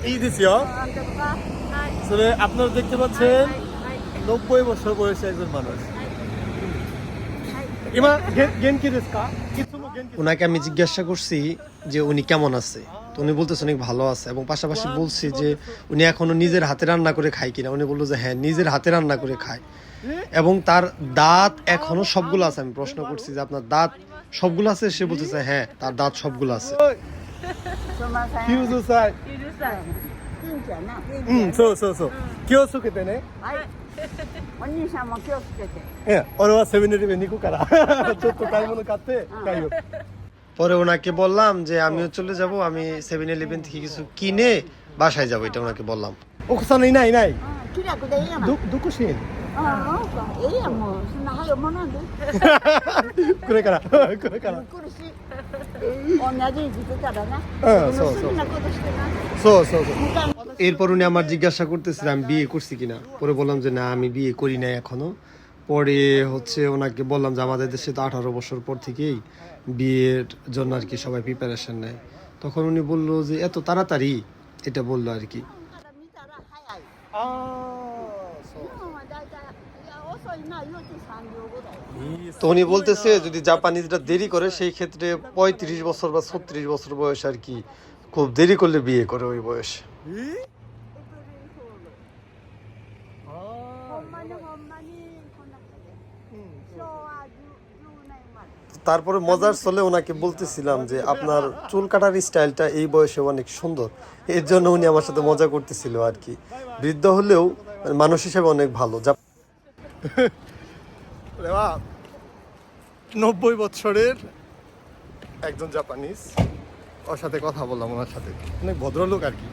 いいですよ。それআপনারা দেখতে পাচ্ছেন 90 বছর বয়সী একজন মানুষ। ইমা গেনকি দেস কা? ওনাকে আমি জিজ্ঞাসা করছি যে উনি কেমন আছে, তো উনি বলতেছে অনেক ভালো আছে, এবং পাশাপাশি বলছি যে উনি এখনো নিজের হাতে রান্না করে খায় কিনা। উনি বললো যে হ্যাঁ, নিজের হাতে রান্না করে খায় এবং তার দাঁত এখনো সবগুলো আছে। আমি প্রশ্ন করছি যে আপনার দাঁত সবগুলো আছে? সে বলতেছে হ্যাঁ, তার দাঁত সবগুলো আছে। 90歳。そうそうそう。気をつけてね。はい。お兄さんも気をつけて。俺はセブンイレブンに行くからちょっと買い物買って帰る。পরে ওনাকে বললাম যে আমিও চলে যাব, আমি 7-Eleven থেকে কিছু কিনে বাসায় যাব, এটা ওনাকে বললাম। お子さんいないいない。気楽でいいやん。どこしん？なんかええやん、もうそんな早もなんで。これからこれから。来るし。同じ生きてたらな。そうそう。好きなことしてな。そうそうそう。এরপর উনি আমার জিজ্ঞাসা করতেছিল আমি বিয়ে করছি কিনা। পরে বললাম যে না, আমি বিয়ে করি নাই এখনো। পরে ওনাকে বললাম যে আমাদের দেশে তো 18 বছর পর থেকেই বিয়ের জন্য আর কি সবাই প্রিপারেশন নেয়। তখন উনি বললো যে এত তাড়াতাড়ি, এটা বললো আর কি। তো উনি বলতেছে যদি জাপানিজরা দেরি করে সেই ক্ষেত্রে 35 বছর বা 36 বছর বয়স আর কি, খুব দেরি করলে বিয়ে করে ওই বয়সে। তারপরে মজার চলে ওনাকে বলতেছিলাম যে আপনার চুল কাটার স্টাইলটা এই বয়সে অনেক সুন্দর, এর জন্য উনি আমার সাথে মজা করতেছিল আর কি। বৃদ্ধ হলেও মানুষ হিসেবে অনেক ভালো। 90 বছরের একজন জাপানিজ, ওর সাথে কথা বললাম, ওনার সাথে অনেক ভদ্রলোক আর কি।